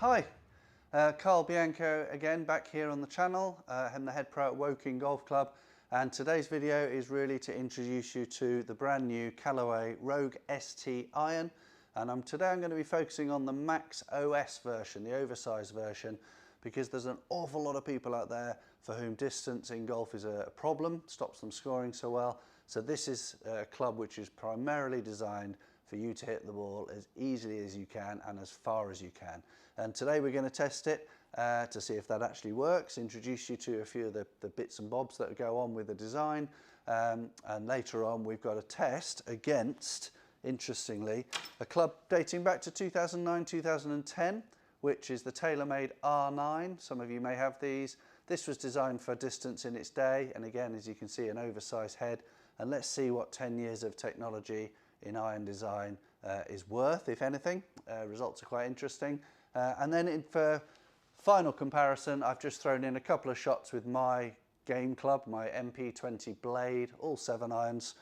Hi, Carl Bianco again, back here on the channel. I'm the head pro at Woking Golf Club, and today's video is really to introduce you to the brand new Callaway Rogue ST iron. And today I'm going to be focusing on the Max OS version, the oversized version, because there's an awful lot of people out there for whom distance in golf is a problem, stops them scoring so well. So this is a club which is primarily designed for you to hit the ball as easily as you can and as far as you can. And today we're going to test it to see if that actually works, introduce you to a few of the bits and bobs that go on with the design, and later on we've got a test against, interestingly, a club dating back to 2009-2010, which is the TaylorMade R9. Some of you may have these. This was designed for distance in its day, and again, as you can see, an oversized head. And let's see what 10 years of technology in iron design is worth, if anything. Results are quite interesting. And then for final comparison, I've just thrown in a couple of shots with my game club, my MP20 Blade, all 7 irons.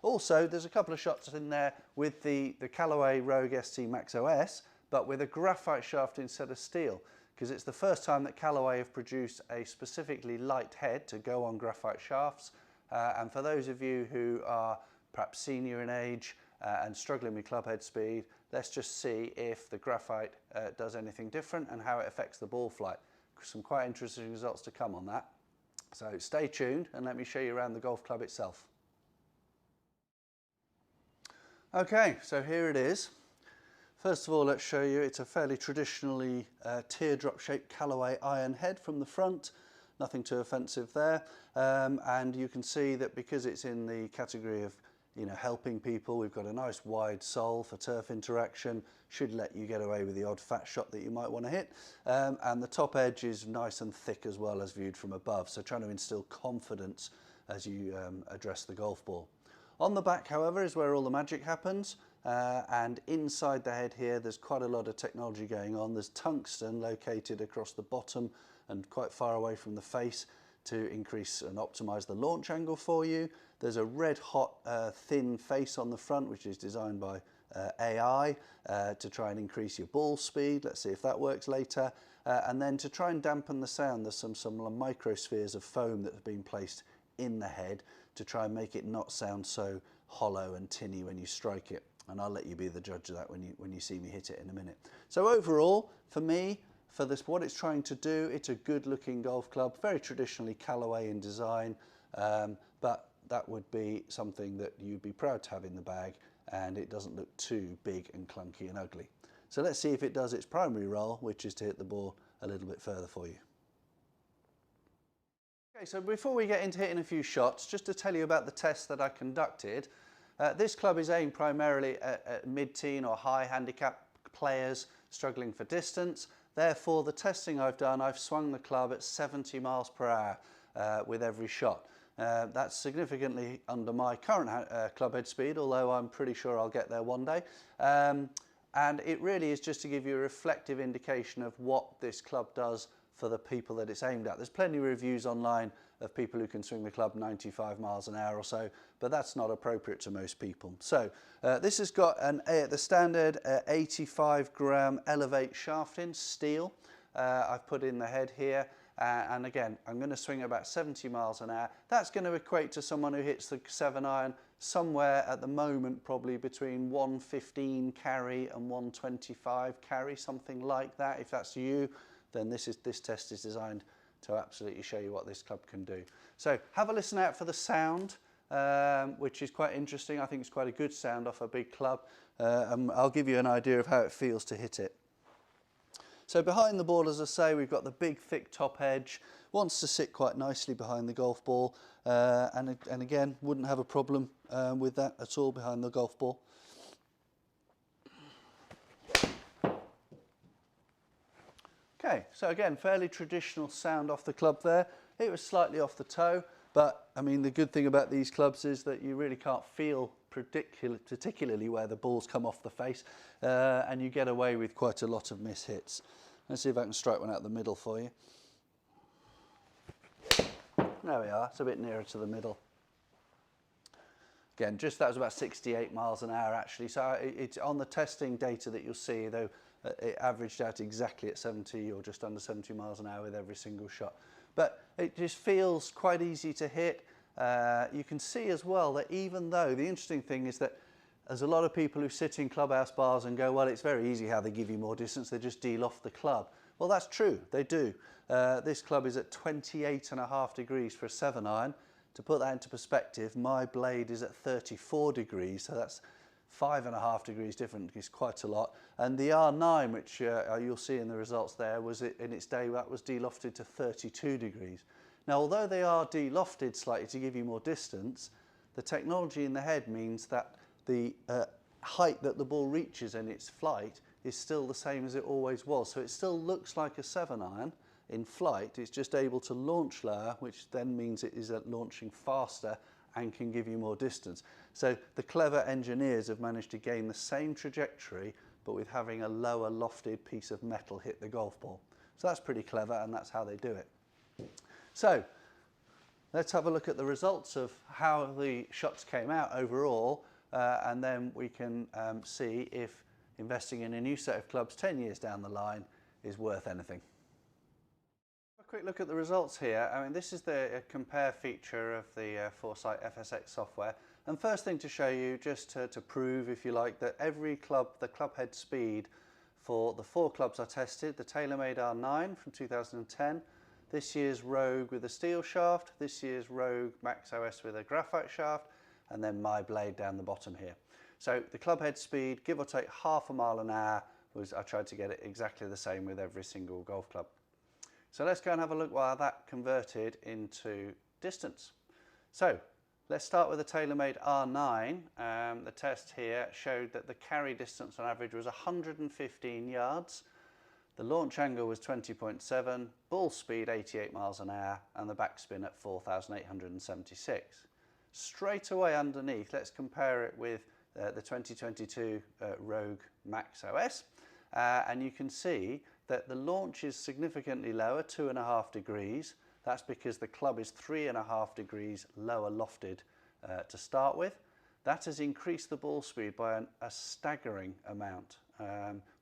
Also, there's a couple of shots in there with the Callaway Rogue ST Max OS, but with a graphite shaft instead of steel, because it's the first time that Callaway have produced a specifically light head to go on graphite shafts. And for those of you who are perhaps senior in age and struggling with club head speed, let's just see if the graphite does anything different and how it affects the ball flight. Some quite interesting results to come on that. So stay tuned and let me show you around the golf club itself. Okay, so here it is. First of all, let's show you, it's a fairly traditionally teardrop shaped Callaway iron head from the front. Nothing too offensive there. And you can see that because it's in the category of helping people, we've got a nice wide sole for turf interaction, should let you get away with the odd fat shot that you might want to hit. And the top edge is nice and thick as well as viewed from above, so trying to instill confidence as you address the golf ball. On the back, however, is where all the magic happens, and inside the head here there's quite a lot of technology going on. There's tungsten located across the bottom and quite far away from the face to increase and optimize the launch angle for you. There's a red hot thin face on the front, which is designed by AI to try and increase your ball speed. Let's see if that works later. And then to try and dampen the sound, there's some microspheres of foam that have been placed in the head to try and make it not sound so hollow and tinny when you strike it. And I'll let you be the judge of that when you see me hit it in a minute. So overall, for me, for this, what it's trying to do, it's a good looking golf club, very traditionally Callaway in design, but that would be something that you'd be proud to have in the bag, and it doesn't look too big and clunky and ugly. So let's see if it does its primary role, which is to hit the ball a little bit further for you. Okay, so before we get into hitting a few shots, just to tell you about the test that I conducted. This club is aimed primarily at mid-teen or high handicap players struggling for distance. Therefore, the testing I've done, I've swung the club at 70 miles per hour with every shot. That's significantly under my current club head speed, although I'm pretty sure I'll get there one day. And it really is just to give you a reflective indication of what this club does for the people that it's aimed at. There's plenty of reviews online of people who can swing the club 95 miles an hour or so, but that's not appropriate to most people. So this has got the standard 85 gram Elevate shaft in steel. I've put in the head here, and again, I'm going to swing about 70 miles an hour. That's going to equate to someone who hits the 7 iron somewhere at the moment, probably between 115 carry and 125 carry, something like that. If that's you, then this test is designed to absolutely show you what this club can do. So have a listen out for the sound, which is quite interesting. I think it's quite a good sound off a big club. I'll give you an idea of how it feels to hit it. So behind the ball, as I say, we've got the big thick top edge. Wants to sit quite nicely behind the golf ball, and again, wouldn't have a problem with that at all behind the golf ball. Okay, so again, fairly traditional sound off the club there. It was slightly off the toe, but I mean, the good thing about these clubs is that you really can't feel particularly where the balls come off the face, and you get away with quite a lot of miss hits. Let's see if I can strike one out the middle for you. There we are, it's a bit nearer to the middle. Again, that was about 68 miles an hour actually. So it's on the testing data that you'll see, though it averaged out exactly at 70 or just under 70 miles an hour with every single shot. But it just feels quite easy to hit. You can see as well that even though, the interesting thing is that there's a lot of people who sit in clubhouse bars and go, well, it's very easy how they give you more distance, they just deal off the club. Well, that's true, they do. This club is at 28.5 degrees for a 7-iron. To put that into perspective, my blade is at 34 degrees, so that's 5.5 degrees different, is quite a lot. And the R9, which you'll see in the results there, was in its day, that was de-lofted to 32 degrees. Now, although they are de-lofted slightly to give you more distance, the technology in the head means that the height that the ball reaches in its flight is still the same as it always was. So it still looks like a 7-iron in flight. It's just able to launch lower, which then means it is launching faster and can give you more distance. So the clever engineers have managed to gain the same trajectory, but with having a lower lofted piece of metal hit the golf ball. So that's pretty clever, and that's how they do it. So let's have a look at the results of how the shots came out overall, and then we can see if investing in a new set of clubs 10 years down the line is worth anything. A quick look at the results here. I mean, this is the compare feature of the Foresight FSX software. And first thing to show you, just to prove, if you like, that every club, the club head speed for the 4 clubs I tested, the TaylorMade R9 from 2010, this year's Rogue with a steel shaft, this year's Rogue Max OS with a graphite shaft, and then my blade down the bottom here. So the club head speed, give or take half a mile an hour, I tried to get it exactly the same with every single golf club. So let's go and have a look while that converted into distance. So let's start with the TaylorMade R9. The test here showed that the carry distance on average was 115 yards. The launch angle was 20.7, ball speed 88 miles an hour, and the backspin at 4,876. Straight away underneath, let's compare it with the 2022 Rogue Max OS, and you can see that the launch is significantly lower, 2.5 degrees. That's because the club is 3.5 degrees lower lofted to start with. That has increased the ball speed by a staggering amount.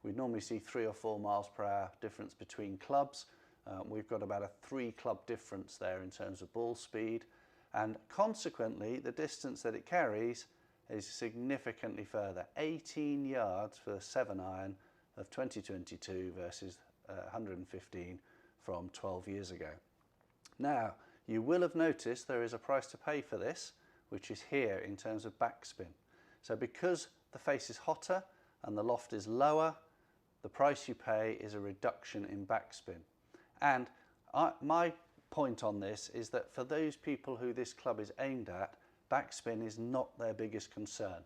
We'd normally see 3 or 4 miles per hour difference between clubs. We've got about a 3 club difference there in terms of ball speed, and consequently the distance that it carries is significantly further, 18 yards for the 7-iron of 2022 versus 115 from 12 years ago. Now, you will have noticed there is a price to pay for this, which is here in terms of backspin. So because the face is hotter and the loft is lower, the price you pay is a reduction in backspin. And my point on this is that for those people who this club is aimed at, backspin is not their biggest concern.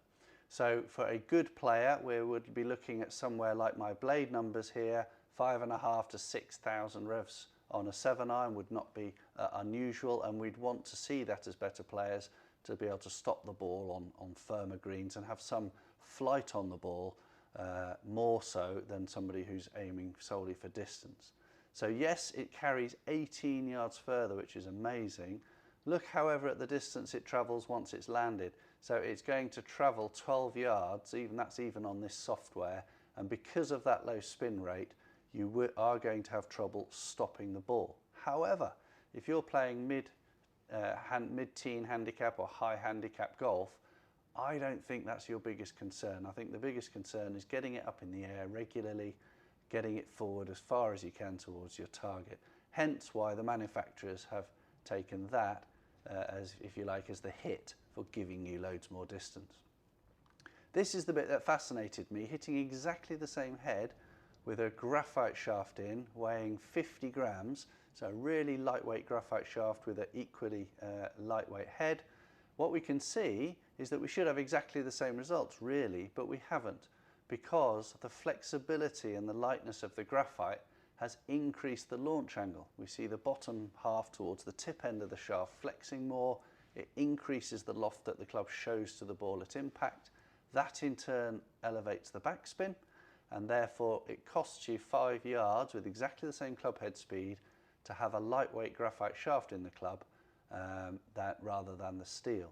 So for a good player, we would be looking at somewhere like my blade numbers here, 5.5 to 6,000 revs on a 7-iron would not be unusual, and we'd want to see that as better players to be able to stop the ball on firmer greens and have some flight on the ball, more so than somebody who's aiming solely for distance. So yes, it carries 18 yards further, which is amazing. Look, however, at the distance it travels once it's landed. So it's going to travel 12 yards, that's even on this software, and because of that low spin rate, you are going to have trouble stopping the ball. However, if you're playing mid-teen handicap or high handicap golf, I don't think that's your biggest concern. I think the biggest concern is getting it up in the air regularly, getting it forward as far as you can towards your target. Hence why the manufacturers have taken that as, if you like, as the hit for giving you loads more distance. This is the bit that fascinated me, hitting exactly the same head with a graphite shaft in, weighing 50 grams, so a really lightweight graphite shaft with an equally lightweight head. What we can see is that we should have exactly the same results, really, but we haven't, because the flexibility and the lightness of the graphite has increased the launch angle. We see the bottom half towards the tip end of the shaft flexing more. It increases the loft that the club shows to the ball at impact. That in turn elevates the backspin, and therefore it costs you 5 yards with exactly the same club head speed to have a lightweight graphite shaft in the club rather than the steel.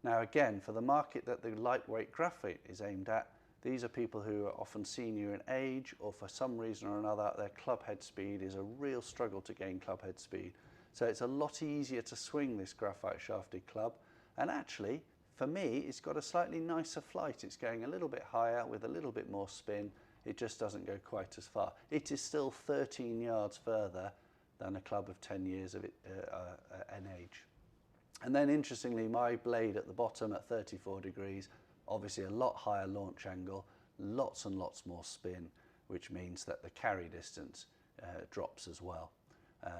Now again, for the market that the lightweight graphite is aimed at, These are people who are often senior in age, or for some reason or another their club head speed is a real struggle to gain club head speed. So it's a lot easier to swing this graphite shafted club, and actually for me it's got a slightly nicer flight. It's going a little bit higher with a little bit more spin. It just doesn't go quite as far. It is still 13 yards further than a club of 10 years of an age. And then interestingly, my blade at the bottom at 34 degrees, obviously a lot higher launch angle, lots and lots more spin, which means that the carry distance drops as well.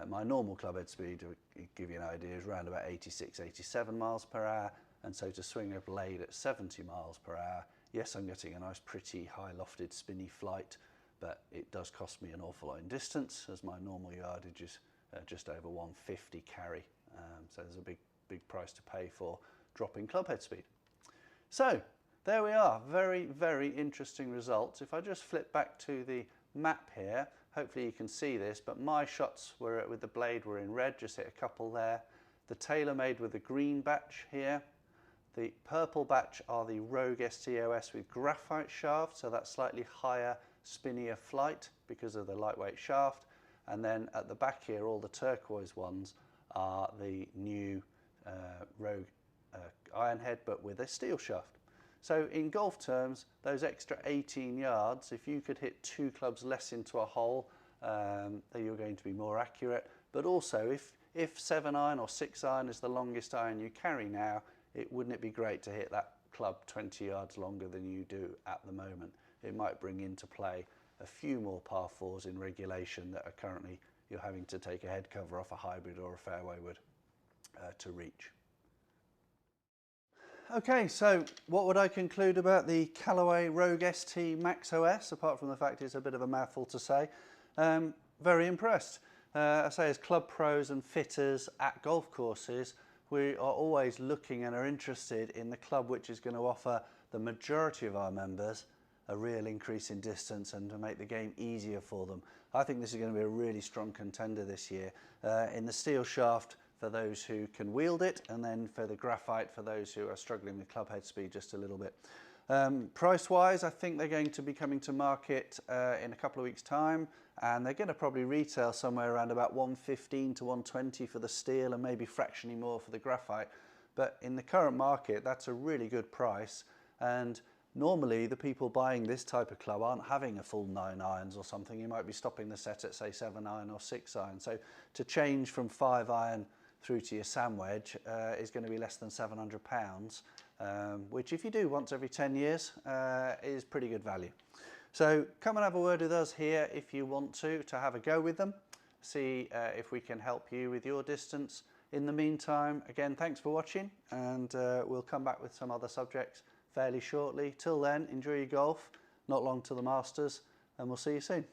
My normal club head speed, to give you an idea, is around about 86, 87 miles per hour. And so to swing a blade at 70 miles per hour, yes, I'm getting a nice pretty high lofted spinny flight, but it does cost me an awful lot in distance, as my normal yardage is just over 150 carry. So there's a big price to pay for dropping club head speed. So there we are, very, very interesting results. If I just flip back to the map here, hopefully you can see this, but my shots were with the blade were in red, just hit a couple there. The TaylorMade with the green batch here. The purple batch are the Rogue STOS with graphite shaft, so that's slightly higher, spinnier flight because of the lightweight shaft. And then at the back here, all the turquoise ones are the new Rogue iron head, but with a steel shaft. So in golf terms, those extra 18 yards, if you could hit 2 clubs less into a hole, then you're going to be more accurate. But also, if 7 iron or 6 iron is the longest iron you carry now, wouldn't it be great to hit that club 20 yards longer than you do at the moment? It might bring into play a few more par 4s in regulation that are currently you're having to take a head cover off a hybrid or a fairway wood to reach. Okay, so what would I conclude about the Callaway Rogue ST Max OS, apart from the fact it's a bit of a mouthful to say? Very impressed. I say, as club pros and fitters at golf courses, we are always looking and are interested in the club which is going to offer the majority of our members a real increase in distance and to make the game easier for them. I think this is going to be a really strong contender this year. In the steel shaft for those who can wield it, and then for the graphite for those who are struggling with club head speed just a little bit. Price-wise, I think they're going to be coming to market in a couple of weeks' time, and they're going to probably retail somewhere around about 115 to 120 for the steel and maybe fractionally more for the graphite. But in the current market, that's a really good price, and normally the people buying this type of club aren't having a full 9 irons or something. You might be stopping the set at, say, 7 iron or 6 iron. So to change from 5 iron through to your sand wedge is going to be less than £700, which if you do once every 10 years is pretty good value. So come and have a word with us here if you want to have a go with them, see if we can help you with your distance. In the meantime, again, thanks for watching, and we'll come back with some other subjects fairly shortly. Till then, enjoy your golf, not long to the Masters, and we'll see you soon.